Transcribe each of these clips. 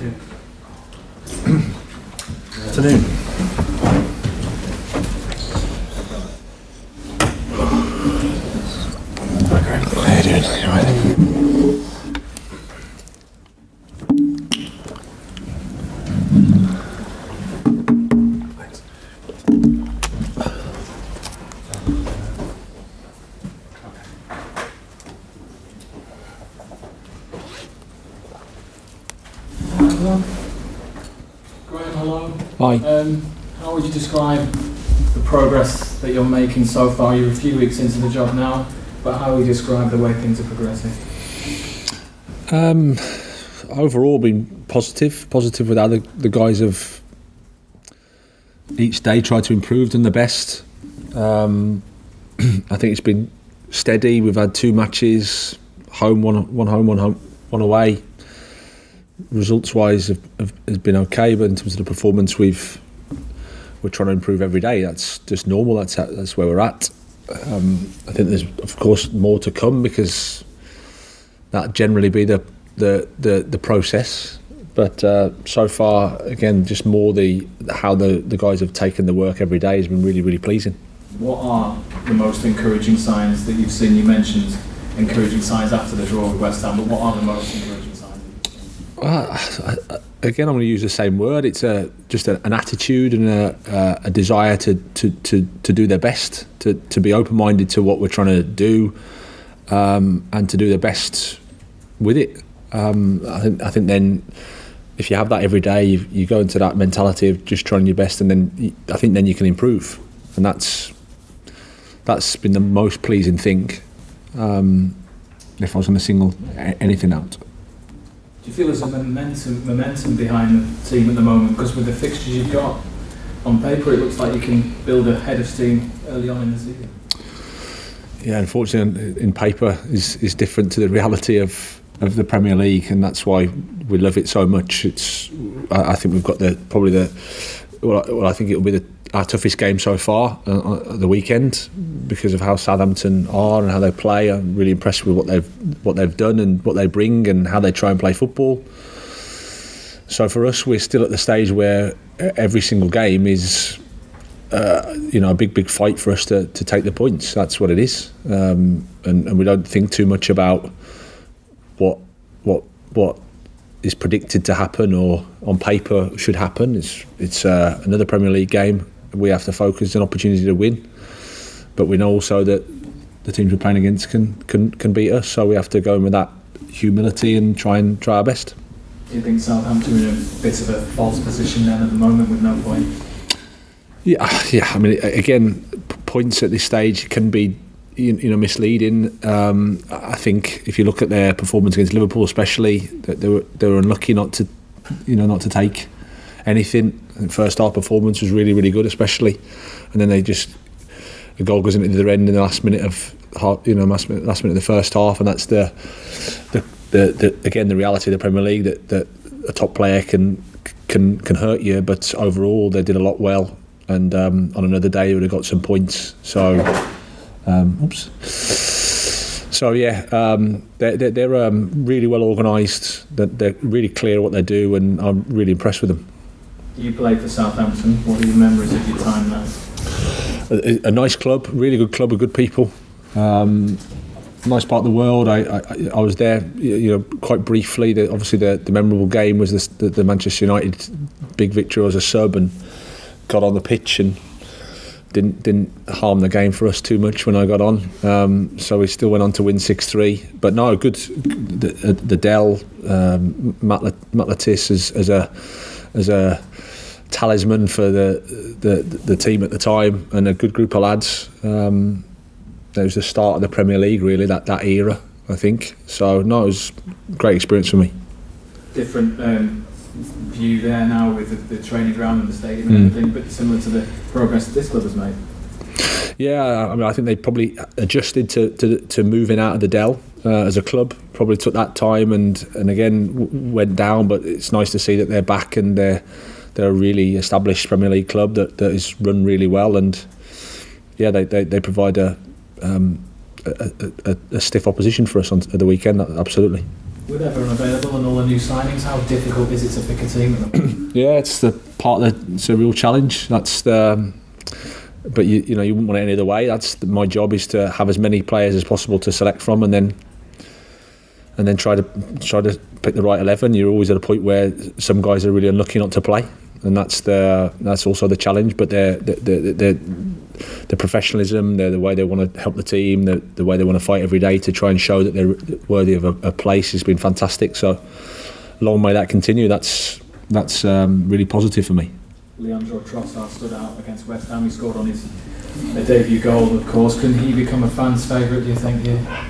Afternoon. How you doing? You all right? Graham, hello. Hi. How would you describe the progress that you're making so far? You're a few weeks into the job now, but how would you describe the way things are progressing? Overall, been positive with how the guys have each day tried to improve, done the best. I think it's been steady. We've had 2 matches, home, one away. Results wise has been okay, but in terms of the performance, we're trying to improve every day. That's just normal. That's where we're at. I think there's of course more to come, because that generally be the process. But so far, again, just more how the guys have taken the work every day has been really, really pleasing. What are the most encouraging signs that you've seen? You mentioned encouraging signs after the draw with West Ham, but what are the most encouraging signs? Again, I'm going to use the same word. It's just an attitude and a desire to do their best, to be open-minded to what we're trying to do, and to do their best with it. I think then, if you have that every day, you go into that mentality of just trying your best, and then I think then you can improve, and that's been the most pleasing thing. If I was going to single anything out. Do you feel there's a momentum behind the team at the moment? Because with the fixtures you've got, on paper it looks like you can build a head of steam early on in the season. Yeah, unfortunately, in paper is different to the reality of the Premier League, and that's why we love it so much. I think we've got I think it'll be our toughest game so far on the weekend, because of how Southampton are and how they play. I'm really impressed with what they've done and what they bring and how they try and play football. So for us, we're still at the stage where every single game is a big fight for us to take the points. That's what it is, and we don't think too much about what is predicted to happen or on paper should happen. It's another Premier League game. We have to focus on opportunity to win, but we know also that the teams we're playing against can beat us. So we have to go in with that humility and try our best. Do you think Southampton are in a bit of a false position then at the moment with no point? Yeah. I mean, again, points at this stage can be misleading. I think if you look at their performance against Liverpool, especially, that they were unlucky not to take anything. The first half performance was really, really good, especially, and then a goal goes into the other end in the last minute of the first half, and that's the again the reality of the Premier League, that a top player can hurt you, but overall they did a lot well, and on another day they would have got some points. So they're really well organised. They're really clear what they do, and I'm really impressed with them. You played for Southampton. What are your memories of your time there? A nice club, really good club with good people. Nice part of the world. I was there, quite briefly. Obviously, the memorable game was the Manchester United big victory. I was a sub and got on the pitch and didn't harm the game for us too much when I got on. So we still went on to win 6-3. But no, good. The Dell, Matt Lattis as a talisman for the team at the time, and a good group of lads. It was the start of the Premier League, really, that era, I think. So no, it was a great experience for me. Different view there now with the training ground and the stadium and everything, but similar to the progress this club has made. Yeah, I mean, I think they probably adjusted to moving out of the Dell as a club. Probably took that time and again went down, but it's nice to see that they're back, and they're a really established Premier League club that is run really well, and yeah, they provide a stiff opposition for us at the weekend. Absolutely. With everyone available and all the new signings, how difficult is it to pick a team at the moment? Yeah, it's the part it's a real challenge. That's the. But you wouldn't want it any other way. My job is to have as many players as possible to select from, and then try to pick the right 11. You're always at a point where some guys are really unlucky not to play, and that's also the challenge. But the professionalism, the way they want to help the team, the way they want to fight every day to try and show that they're worthy of a place has been fantastic. So long may that continue. That's really positive for me. Leandro Trossard stood out against West Ham. He scored on his debut goal, of course. Can he become a fan's favourite, do you think? Yeah.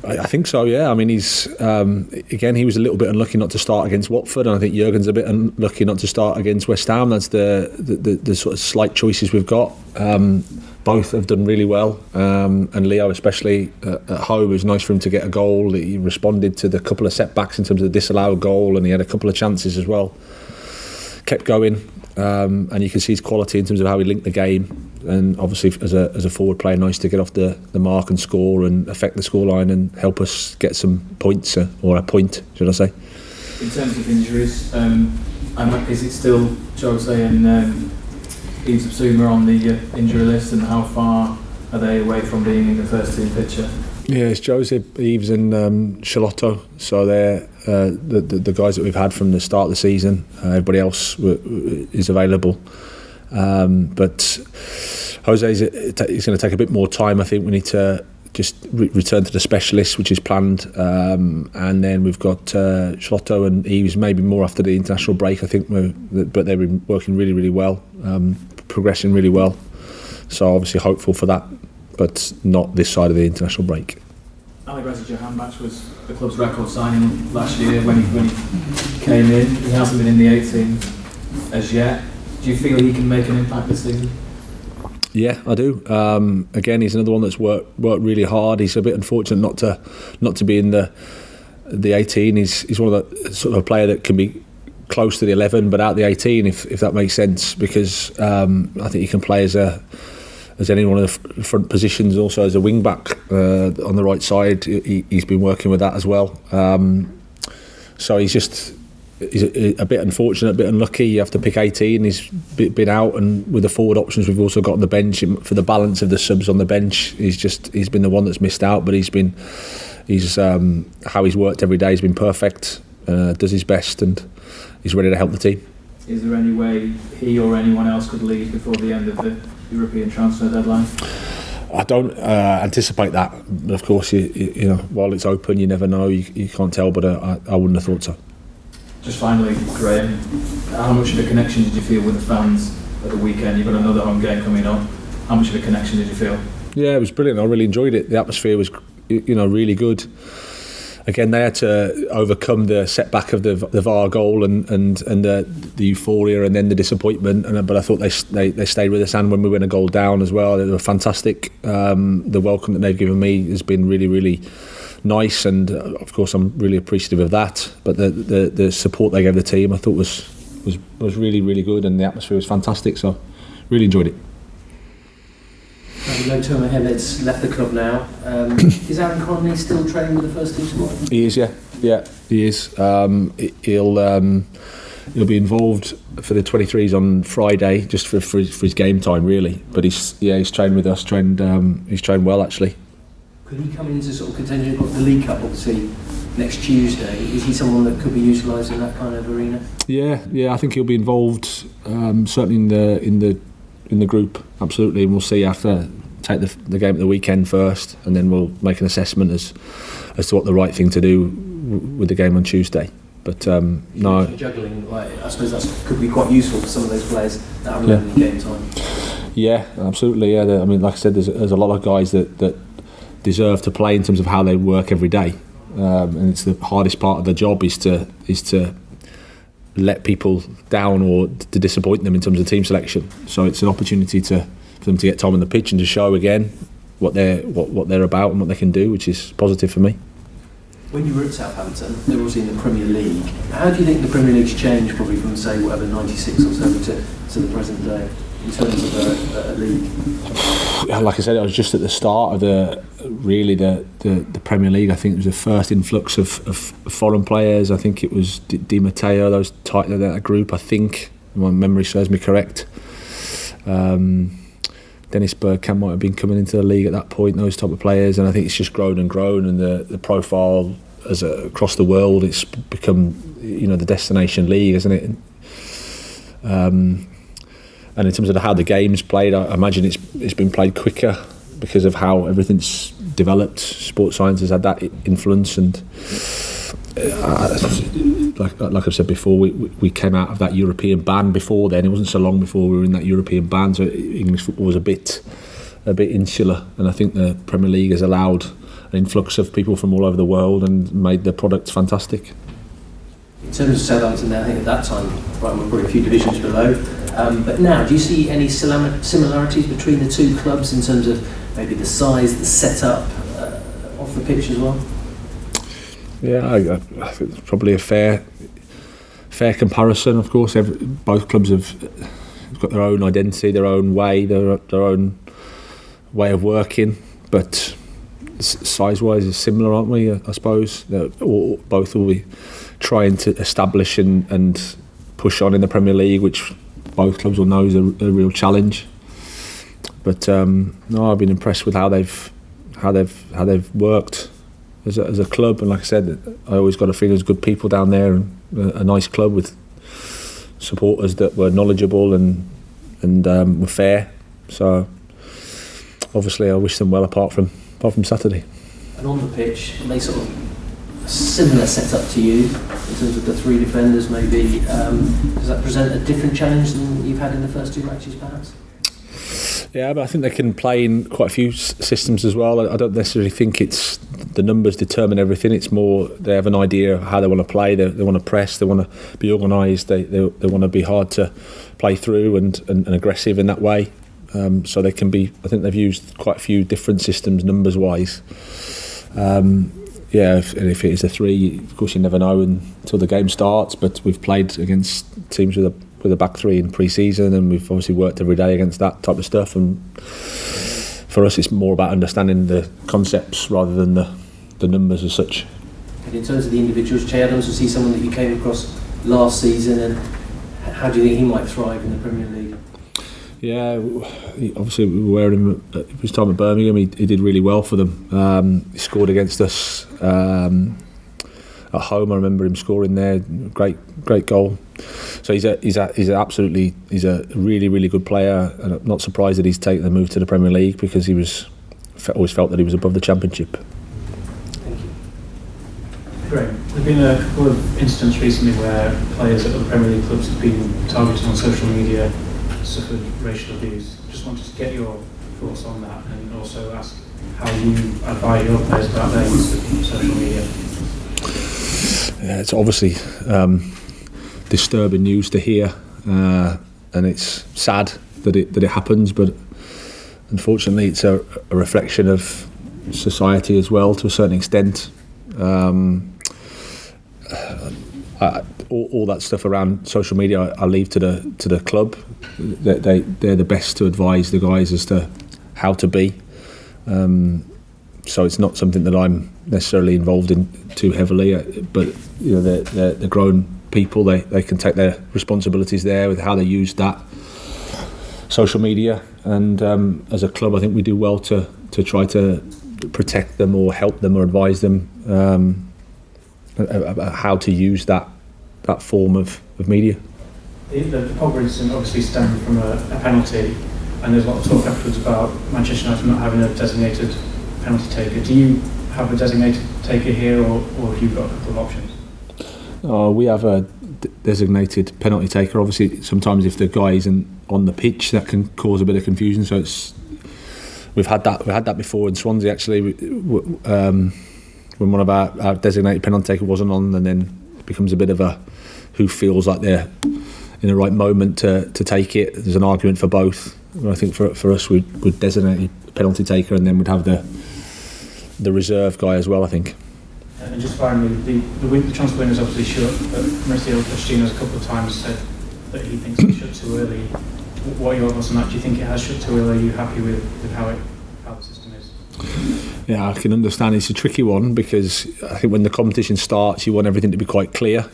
I think so, yeah. I mean, he's again, he was a little bit unlucky not to start against Watford, and I think Jurgen's a bit unlucky not to start against West Ham. That's the sort of slight choices we've got. Both have done really well, and Leo, especially at home, it was nice for him to get a goal. He responded to the couple of setbacks in terms of the disallowed goal, and he had a couple of chances as well. Kept going, and you can see his quality in terms of how he linked the game. And obviously, as a forward player, nice to get off the mark and score and affect the scoreline and help us get some points, or a point, should I say. In terms of injuries, is it still Jose and Yves Bissouma on the injury list, and how far are they away from being in the first team picture? Yeah, it's Jose, Yves and Charlotto. So they're the guys that we've had from the start of the season. Everybody else is available. But Jose is going to take a bit more time. I think we need to just return to the specialists, which is planned. And then we've got Charlotto and Yves maybe more after the international break, I think. But they've been working really, really well, progressing really well. So obviously hopeful for that, but not this side of the international break. Alireza Jahanbakhsh was the club's record signing last year when he came in. He hasn't been in the 18 as yet. Do you feel he can make an impact this season? Yeah, I do. Again, he's another one that's worked really hard. He's a bit unfortunate not to be in the 18. He's one of the sort of a player that can be close to the 11 but out the 18, if that makes sense, because I think he can play as any one of the front positions, also as a wing back on the right side. He's been working with that as well. So he's a bit unfortunate, a bit unlucky. You have to pick 18. He's been out, and with the forward options we've also got on the bench for the balance of the subs on the bench, he's been the one that's missed out. But how he's worked every day has been perfect. Does his best, and he's ready to help the team. Is there any way he or anyone else could leave before the end of the European transfer deadline? I don't anticipate that. But of course, you know, while it's open, you never know. You can't tell, but I wouldn't have thought so. Just finally, Graham, how much of a connection did you feel with the fans at the weekend? You've got another home game coming up. How much of a connection did you feel? Yeah, it was brilliant. I really enjoyed it. The atmosphere was, really good. Again, they had to overcome the setback of the VAR goal and the euphoria and then the disappointment. But I thought they stayed with us, and when we went a goal down as well, they were fantastic. The welcome that they've given me has been really, really nice, and of course I'm really appreciative of that. But the support they gave the team, I thought was really, really good, and the atmosphere was fantastic. So really enjoyed it. Lothar Mehmet's left the club now. Is Aaron Connolly still training with the first team squad? He is, yeah, he is. He'll be involved for the 23s on Friday, just for his game time, really. But he's trained with us. He's trained well, actually. Could he come into sort of contention of the League Cup, obviously, next Tuesday? Is he someone that could be utilised in that kind of arena? Yeah, I think he'll be involved. Certainly in the group, absolutely, and we'll see after. Take the game at the weekend first, and then we'll make an assessment as to what the right thing to do with the game on Tuesday. But no, juggling, I suppose that could be quite useful for some of those players that are in game time. Yeah, absolutely. Yeah, I mean, like I said, there's a lot of guys that deserve to play in terms of how they work every day, and it's the hardest part of the job is to let people down or to disappoint them in terms of team selection. So it's an opportunity for them to get time on the pitch and to show again what they're about and what they can do, which is positive for me. When you were at Southampton, they were also in the Premier League. How do you think the Premier League's changed, probably from say 96 or so to the present day in terms of a league? Like I said, I was just at the start of really the Premier League, I think, was the first influx of foreign players. I think it was Di Matteo, that group, I think, if my memory serves me correct. Dennis Bergkamp might have been coming into the league at that point, those type of players, and I think it's just grown and grown, and the profile across the world, it's become, you know, the destination league, isn't it? And in terms of how the game's played, I imagine it's been played quicker because of how everything's developed. Sports science has had that influence, and like I've said before, we came out of that European ban before then. It wasn't so long before we were in that European ban, so English football was a bit insular, and I think the Premier League has allowed an influx of people from all over the world and made the products fantastic. In terms of Southampton, I think at that time, right, we're probably a few divisions below. But now, do you see any similarities between the two clubs in terms of maybe the size, the setup off the pitch as well? Yeah, I think it's probably a fair comparison. Of course, both clubs have got their own identity, their own way, their own way of working, but size-wise is similar, aren't we? I suppose both will be trying to establish and push on in the Premier League, which both clubs will know is a real challenge. But no, I've been impressed with how they've worked as a club, and like I said, I always got a feeling there's good people down there, and a nice club with supporters that were knowledgeable and were fair. So obviously, I wish them well apart from Saturday. And on the pitch, are they sort of a similar setup to you in terms of the three defenders? Maybe does that present a different challenge than you've had in the first two matches, perhaps? Yeah, but I think they can play in quite a few systems as well. I don't necessarily think it's the numbers determine everything. It's more they have an idea of how they want to play. They want to press. They want to be organised. They want to be hard to play through and aggressive in that way. So they can be. I think they've used quite a few different systems numbers wise. Yeah, if it is a three, of course you never know until the game starts. But we've played against teams with a back three in pre-season, and we've obviously worked every day against that type of stuff. And for us, it's more about understanding the concepts rather than the numbers as such. And in terms of the individuals, Che Adams, was he someone that you came across last season, and how do you think he might thrive in the Premier League? Yeah, obviously we were aware of him at his time at Birmingham. He did really well for them. He scored against us at home. I remember him scoring there. Great goal. So he's a really, really good player, and I'm not surprised that he's taken the move to the Premier League, because he always felt that he was above the Championship. Thank you. Great. There've been a couple of incidents recently where players at other Premier League clubs have been targeted on social media, suffered racial abuse. Just wanted to get your thoughts on that, and also ask how you advise your players about their use of social media. Yeah, it's obviously disturbing news to hear, and it's sad that it happens, but unfortunately it's a reflection of society as well, to a certain extent. All that stuff around social media I leave to the club. They're the best to advise the guys as to how to be. So it's not something that I'm necessarily involved in too heavily, but you know, they're grown people. They can take their responsibilities there with how they use that social media. And as a club, I think we do well to try to protect them or help them or advise them about how to use that form of media. The Pogba incident obviously stemmed from a penalty, and there's a lot of talk afterwards about Manchester United not having a designated penalty taker. Do you have a designated taker here, or have you got a couple of options? We have a designated penalty taker. Obviously, sometimes if the guy isn't on the pitch, that can cause a bit of confusion. So we've had that before in Swansea actually. When one of our designated penalty taker wasn't on, and then it becomes a bit of a who feels like they're in the right moment to take it. There's an argument for both. I think for us, we'd designate a penalty taker, and then we'd have the reserve guy as well, I think. And just finally, the transfer window is obviously shut, but Mauricio Pochettino has a couple of times said that he thinks it shut too early. What are your thoughts on that? Do you think it has shut too early? Are you happy with how the system is? Yeah, I can understand. It's a tricky one because I think when the competition starts, you want everything to be quite clear,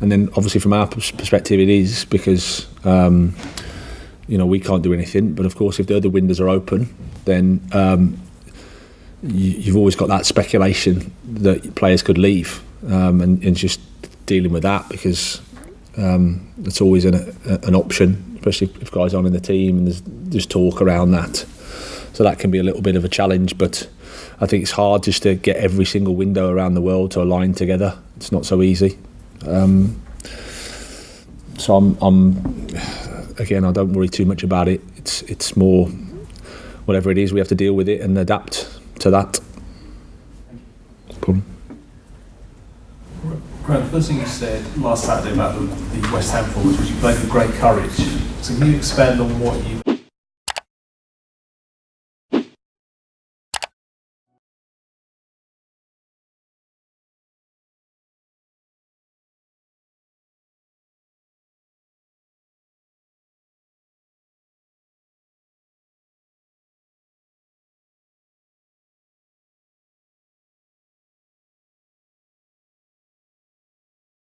and then obviously from our perspective, it is because we can't do anything. But of course, if the other windows are open, then you've always got that speculation that players could leave, and just dealing with that because it's always an option, especially if guys aren't in the team and there's talk around that. So that can be a little bit of a challenge, but I think it's hard just to get every single window around the world to align together. It's not so easy. So again, I don't worry too much about it. It's more whatever it is, we have to deal with it and adapt to that. No problem. Grant, the first thing you said last Saturday about the West Ham forwards was you played with great courage. So can you expand on what you